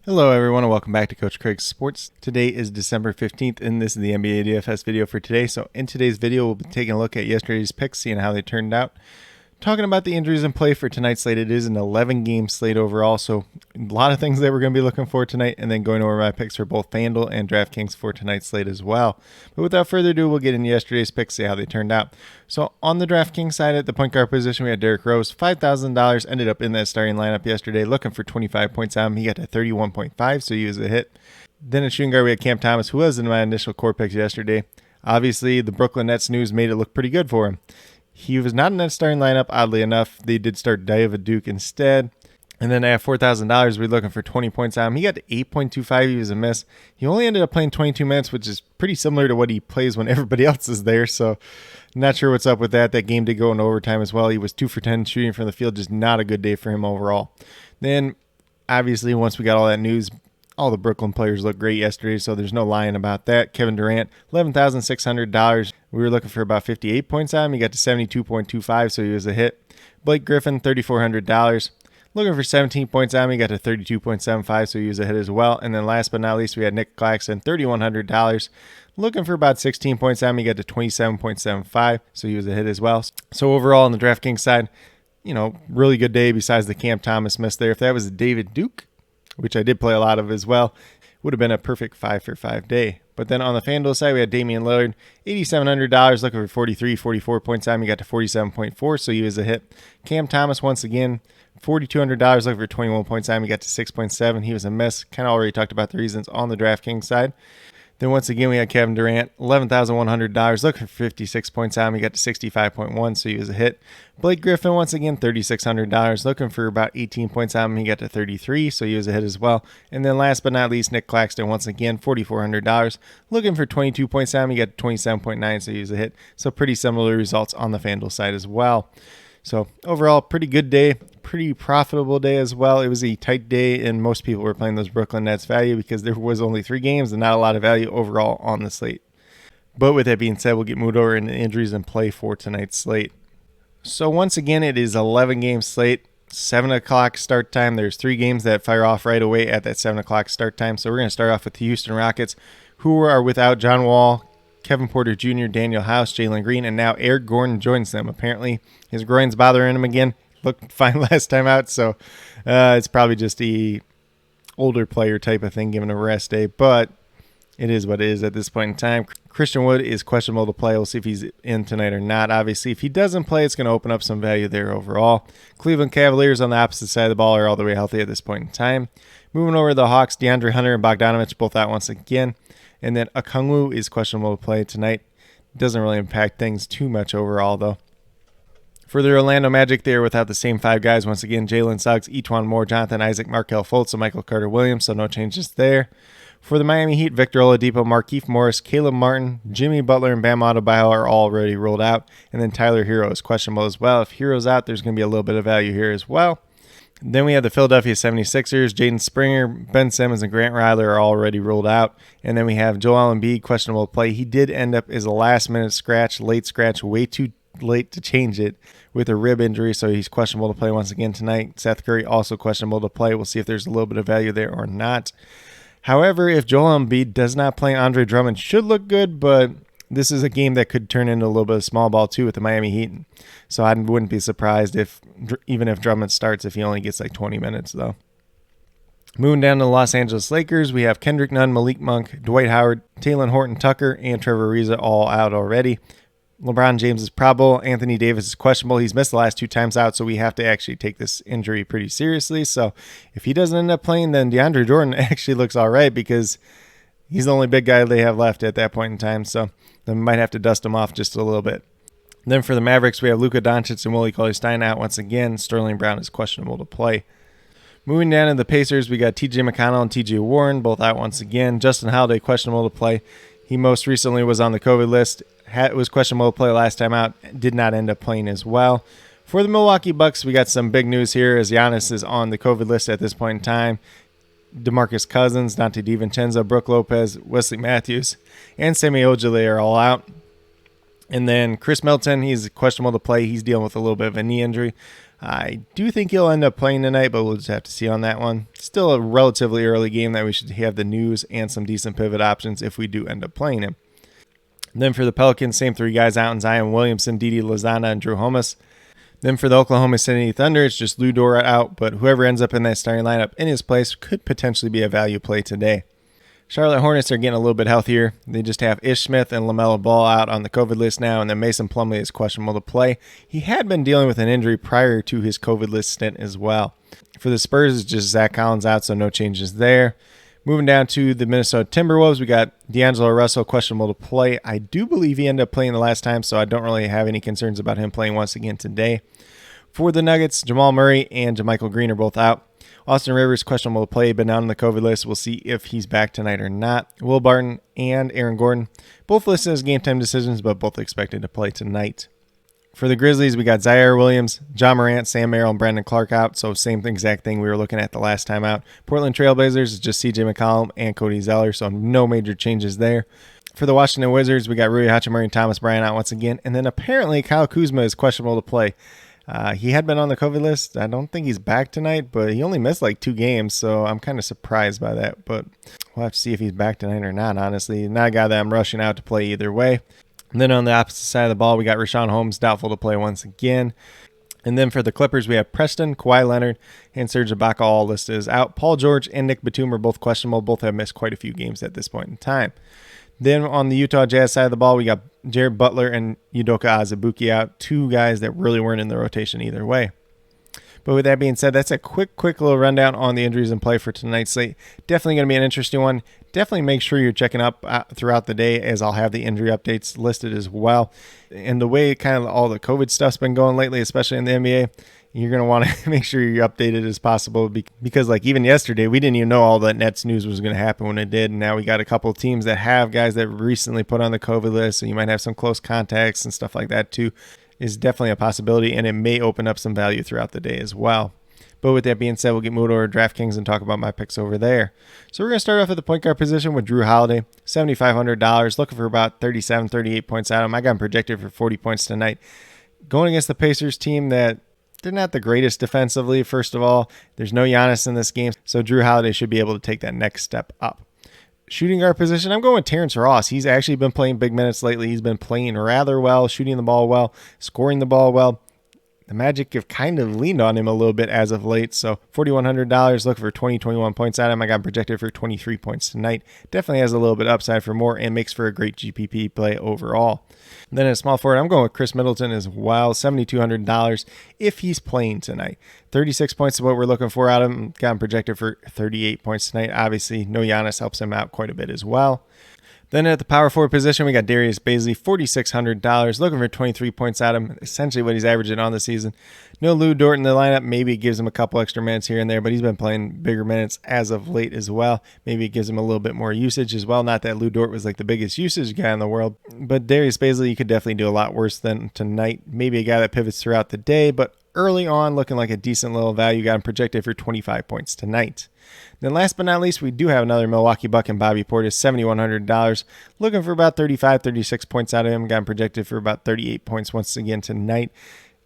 Hello everyone and welcome back to Coach Craig's Sports. Today is December 15th and this is the NBA DFS video for today. So in today's video we'll be taking a look at yesterday's picks, seeing how they turned out. Talking about the injuries in play for tonight's slate. It is an 11 game slate overall, so a lot of things that we're going to be looking for tonight, and then going over my picks for both FanDuel and DraftKings for tonight's slate as well. But without further ado, we'll get into yesterday's picks, see how they turned out. So on the DraftKings side, at the point guard position, we had Derrick Rose, $5,000, ended up in that starting lineup yesterday, looking for 25 points out of him. He got to 31.5, so he was a hit. Then at shooting guard, we had Cam Thomas, who was in my initial core picks yesterday. Obviously, the Brooklyn Nets news made it look pretty good for him. He was not in that starting lineup, oddly enough. They did start David Duke instead. And then at $4,000, we're looking for 20 points out of him. He got to 8.25. He was a miss. He only ended up playing 22 minutes, which is pretty similar to what he plays when everybody else is there. So not sure what's up with that. That game did go into overtime as well. He was 2 for 10 shooting from the field. Just not a good day for him overall. Then, obviously, once we got all that news, all the Brooklyn players looked great yesterday, so there's no lying about that. Kevin Durant, $11,600. We were looking for about 58 points out of him. He got to 72.25, so he was a hit. Blake Griffin, $3,400. Looking for 17 points out of him. He got to 32.75, so he was a hit as well. And then last but not least, we had Nick Claxton, $3,100. Looking for about 16 points out of him. He got to 27.75, so he was a hit as well. So overall, on the DraftKings side, really good day besides the Cam Thomas miss there. If that was David Duke, which I did play a lot of as well, would have been a perfect 5 for 5 day. But then on the FanDuel side, we had Damian Lillard, $8,700, looking for 44 points out. He got to 47.4, so he was a hit. Cam Thomas, once again, $4,200, looking for 21 points out. He got to 6.7. He was a miss. Kind of already talked about the reasons on the DraftKings side. Then once again, we had Kevin Durant, $11,100, looking for 56 points out. He got to 65.1, so he was a hit. Blake Griffin, once again, $3,600, looking for about 18 points out. He got to 33, so he was a hit as well. And then last but not least, Nick Claxton, once again, $4,400, looking for 22 points out. He got to 27.9, so he was a hit. So pretty similar results on the FanDuel side as well. So overall, pretty good day, pretty profitable day as well. It was a tight day, and most people were playing those Brooklyn Nets value because there was only 3 games and not a lot of value overall on the slate. But with that being said, we'll get moved over into injuries and play for tonight's slate. So once again, it is 11-game slate, 7 o'clock start time. There's 3 games that fire off right away at that 7 o'clock start time. So we're going to start off with the Houston Rockets, who are without John Wall, Kevin Porter Jr., Daniel House, Jalen Green, and now Eric Gordon joins them. Apparently, his groin's bothering him again. Looked fine last time out, so it's probably just the older player type of thing, giving a rest day, but it is what it is at this point in time. Christian Wood is questionable to play. We'll see if he's in tonight or not. Obviously, if he doesn't play, it's going to open up some value there overall. Cleveland Cavaliers on the opposite side of the ball are all the way healthy at this point in time. Moving over to the Hawks, DeAndre Hunter and Bogdanovich both out once again. And then Okongwu is questionable to play tonight. Doesn't really impact things too much overall, though. For the Orlando Magic, they are without the same 5 guys once again. Jalen Suggs, Etuan Moore, Jonathan Isaac, Markelle Fultz, and Michael Carter-Williams, so no changes there. For the Miami Heat, Victor Oladipo, Markieff Morris, Caleb Martin, Jimmy Butler, and Bam Adebayo are already rolled out. And then Tyler Hero is questionable as well. If Hero's out, there's going to be a little bit of value here as well. Then we have the Philadelphia 76ers. Jaden Springer, Ben Simmons, and Grant Riley are already ruled out. And then we have Joel Embiid, questionable to play. He did end up as a last-minute scratch, late scratch, way too late to change it with a rib injury, so he's questionable to play once again tonight. Seth Curry also questionable to play. We'll see if there's a little bit of value there or not. However, if Joel Embiid does not play, Andre Drummond should look good, but this is a game that could turn into a little bit of small ball too with the Miami Heat. So I wouldn't be surprised even if Drummond starts, if he only gets like 20 minutes though. Moving down to the Los Angeles Lakers, we have Kendrick Nunn, Malik Monk, Dwight Howard, Talen Horton-Tucker, and Trevor Ariza all out already. LeBron James is probable. Anthony Davis is questionable. He's missed the last 2 times out, so we have to actually take this injury pretty seriously. So if he doesn't end up playing, then DeAndre Jordan actually looks all right because he's the only big guy they have left at that point in time. So they might have to dust him off just a little bit. Then for the Mavericks, we have Luka Doncic and Willie Cauley-Stein out once again. Sterling Brown is questionable to play. Moving down to the Pacers, we got TJ McConnell and TJ Warren, both out once again. Justin Holiday, questionable to play. He most recently was on the COVID list. Was questionable to play last time out. Did not end up playing as well. For the Milwaukee Bucks, we got some big news here as Giannis is on the COVID list at this point in time. DeMarcus Cousins, Dante DiVincenzo, Brook Lopez, Wesley Matthews, and Semi Ojeleye are all out. And then Chris Middleton, he's questionable to play. He's dealing with a little bit of a knee injury. I do think he'll end up playing tonight, but we'll just have to see on that one. Still a relatively early game that we should have the news and some decent pivot options if we do end up playing him. Then for the Pelicans, same three guys out in Zion Williamson, Didi Lozana, and Drew Holmes. Then for the Oklahoma City Thunder, it's just Lou Dort out, but whoever ends up in that starting lineup in his place could potentially be a value play today. Charlotte Hornets are getting a little bit healthier. They just have Ish Smith and LaMelo Ball out on the COVID list now, and then Mason Plumlee is questionable to play. He had been dealing with an injury prior to his COVID list stint as well. For the Spurs, it's just Zach Collins out, so no changes there. Moving down to the Minnesota Timberwolves, we got D'Angelo Russell questionable to play. I do believe he ended up playing the last time, so I don't really have any concerns about him playing once again today. For the Nuggets, Jamal Murray and JaMychal Green are both out. Austin Rivers questionable to play, but not on the COVID list. We'll see if he's back tonight or not. Will Barton and Aaron Gordon, both listed as game time decisions, but both expected to play tonight. For the Grizzlies, we got Zaire Williams, John Morant, Sam Merrill, and Brandon Clark out. So same exact thing we were looking at the last time out. Portland Trailblazers is just CJ McCollum and Cody Zeller, so no major changes there. For the Washington Wizards, we got Rui Hachimura and Thomas Bryant out once again. And then apparently Kyle Kuzma is questionable to play. He had been on the COVID list. I don't think he's back tonight, but he only missed like 2 games, so I'm kind of surprised by that. But we'll have to see if he's back tonight or not, honestly. Not a guy that I'm rushing out to play either way. And then on the opposite side of the ball, we got Richaun Holmes, doubtful to play once again. And then for the Clippers, we have Preston, Kawhi Leonard, and Serge Ibaka all listed as out. Paul George and Nick Batum are both questionable. Both have missed quite a few games at this point in time. Then on the Utah Jazz side of the ball, we got Jared Butler and Udoka Azubuike out. 2 guys that really weren't in the rotation either way. But with that being said, that's a quick little rundown on the injuries in play for tonight's slate. Definitely going to be an interesting one. Definitely make sure you're checking up throughout the day, as I'll have the injury updates listed as well. And the way kind of all the COVID stuff's been going lately, especially in the NBA, you're going to want to make sure you're updated as possible, because like even yesterday, we didn't even know all that Nets news was going to happen when it did. And now we got a couple of teams that have guys that recently put on the COVID list, so you might have some close contacts and stuff like that too. Is definitely a possibility, and it may open up some value throughout the day as well. But with that being said, we'll get moved over to DraftKings and talk about my picks over there. So we're going to start off at the point guard position with Drew Holiday, $7,500, looking for about 37, 38 points out of him. I got him projected for 40 points tonight. Going against the Pacers team that they're not the greatest defensively, first of all. There's no Giannis in this game, so Drew Holiday should be able to take that next step up. Shooting guard position, I'm going with Terrence Ross. He's actually been playing big minutes lately. He's been playing rather well, shooting the ball well, scoring the ball well. The Magic have kind of leaned on him a little bit as of late. So $4,100, looking for 21 points out of him. I got him projected for 23 points tonight. Definitely has a little bit upside for more and makes for a great GPP play overall. Then at small forward, I'm going with Chris Middleton as well, $7,200 if he's playing tonight. 36 points is what we're looking for out of him. Got him projected for 38 points tonight. Obviously, no Giannis helps him out quite a bit as well. Then at the power forward position, we got Darius Bazley, $4,600, looking for 23 points out of him, essentially what he's averaging on the season. No Lou Dort in the lineup. Maybe it gives him a couple extra minutes here and there, but he's been playing bigger minutes as of late as well. Maybe it gives him a little bit more usage as well. Not that Lou Dort was like the biggest usage guy in the world, but Darius Bazley, you could definitely do a lot worse than tonight. Maybe a guy that pivots throughout the day, but early on, looking like a decent little value. Got him projected for 25 points tonight. Then last but not least, we do have another Milwaukee Buck and Bobby Portis, $7,100. Looking for about 35, 36 points out of him. Got him projected for about 38 points once again tonight.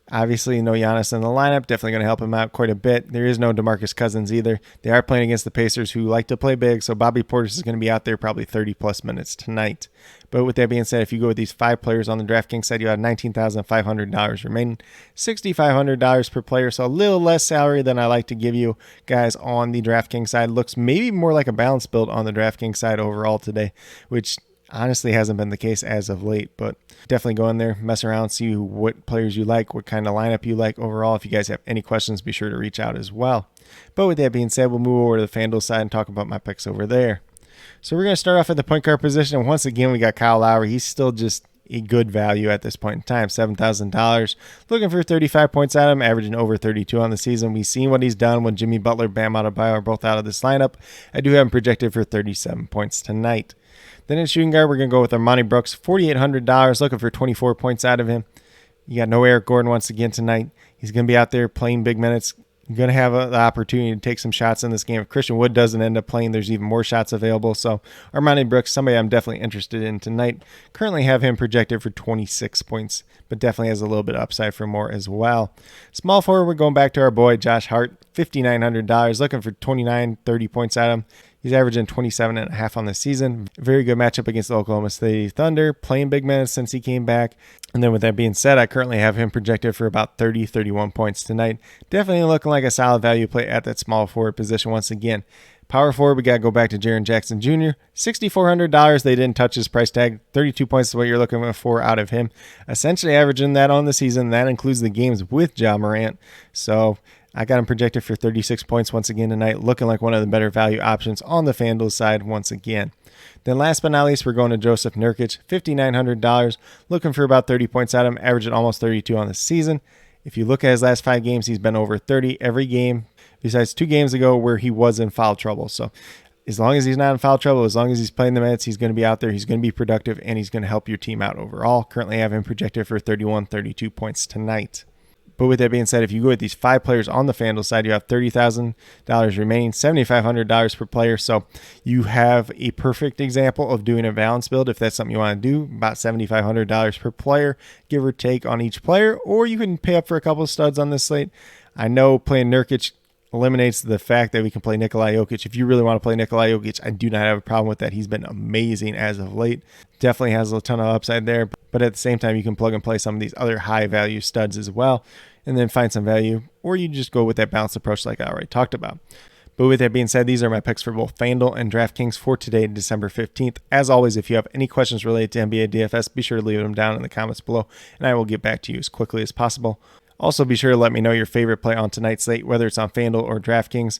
Obviously, no Giannis in the lineup. Definitely going to help him out quite a bit. There is no DeMarcus Cousins either. They are playing against the Pacers, who like to play big, so Bobby Portis is going to be out there probably 30-plus minutes tonight. But with that being said, if you go with these 5 players on the DraftKings side, you have $19,500 remaining, $6,500 per player, so a little less salary than I like to give you guys on the DraftKings side. Looks maybe more like a balanced build on the DraftKings side overall today, which honestly hasn't been the case as of late, but definitely go in there, mess around, see what players you like, what kind of lineup you like overall. If you guys have any questions, be sure to reach out as well. But with that being said, we'll move over to the FanDuel side and talk about my picks over there. So we're going to start off at the point guard position. And once again, we got Kyle Lowry. He's still just a good value at this point in time, $7,000. Looking for 35 points out of him, averaging over 32 on the season. We've seen what he's done when Jimmy Butler, Bam Adebayo are both out of this lineup. I do have him projected for 37 points tonight. Then at shooting guard, we're going to go with Armani Brooks, $4,800, looking for 24 points out of him. You got no Eric Gordon once again tonight. He's going to be out there playing big minutes. You're going to have the opportunity to take some shots in this game. If Christian Wood doesn't end up playing, there's even more shots available. So Armani Brooks, somebody I'm definitely interested in tonight. Currently have him projected for 26 points, but definitely has a little bit of upside for more as well. Small forward, we're going back to our boy Josh Hart, $5,900, looking for 29, 30 points at him. He's averaging 27.5 on the season. Very good matchup against the Oklahoma City Thunder, playing big minutes since he came back. And then with that being said, I currently have him projected for about 30, 31 points tonight. Definitely looking like a solid value play at that small forward position once again. Power forward, we got to go back to Jaren Jackson Jr., $6,400. They didn't touch his price tag. 32 points is what you're looking for out of him. Essentially averaging that on the season. That includes the games with Ja Morant. So I got him projected for 36 points once again tonight, looking like one of the better value options on the FanDuel side once again. Then last but not least, we're going to Joseph Nurkic, $5,900, looking for about 30 points out of him, averaging almost 32 on the season. If you look at his last 5 games, he's been over 30 every game, besides 2 games ago where he was in foul trouble. So as long as he's not in foul trouble, as long as he's playing the minutes, he's going to be out there, he's going to be productive, and he's going to help your team out overall. Currently have him projected for 31, 32 points tonight. But with that being said, if you go with these 5 players on the FanDuel side, you have $30,000 remaining, $7,500 per player. So you have a perfect example of doing a balance build if that's something you want to do, about $7,500 per player, give or take on each player, or you can pay up for a couple of studs on this slate. I know playing Nurkic eliminates the fact that we can play Nikola Jokic. If you really want to play Nikola Jokic, I do not have a problem with that. He's been amazing as of late. Definitely has a ton of upside there. But at the same time, you can plug and play some of these other high value studs as well, and then find some value. Or you just go with that balanced approach like I already talked about. But with that being said, these are my picks for both FanDuel and DraftKings for today, December 15th. As always, if you have any questions related to NBA DFS, be sure to leave them down in the comments below, and I will get back to you as quickly as possible. Also, be sure to let me know your favorite play on tonight's slate, whether it's on FanDuel or DraftKings.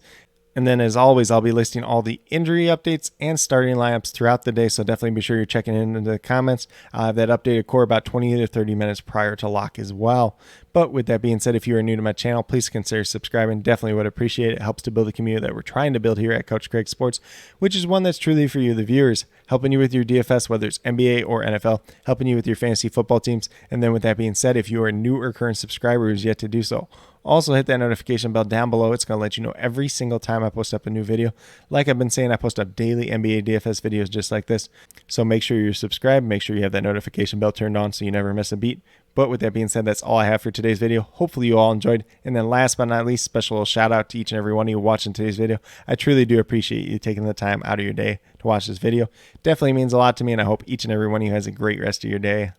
And then, as always, I'll be listing all the injury updates and starting lineups throughout the day, so definitely be sure you're checking in the comments. I'll have that updated core about 20 to 30 minutes prior to lock as well. But with that being said, if you are new to my channel, please consider subscribing. Definitely would appreciate it. It helps to build the community that we're trying to build here at Coach Craig Sports, which is one that's truly for you, the viewers, helping you with your DFS, whether it's NBA or NFL, helping you with your fantasy football teams. And then with that being said, if you are a new or current subscriber who's yet to do so, also hit that notification bell down below. It's going to let you know every single time I post up a new video. Like I've been saying, I post up daily NBA DFS videos just like this. So make sure you're subscribed. Make sure you have that notification bell turned on so you never miss a beat. But with that being said, that's all I have for today's video. Hopefully you all enjoyed. And then last but not least, special shout out to each and every one of you watching today's video. I truly do appreciate you taking the time out of your day to watch this video. Definitely means a lot to me, and I hope each and every one of you has a great rest of your day.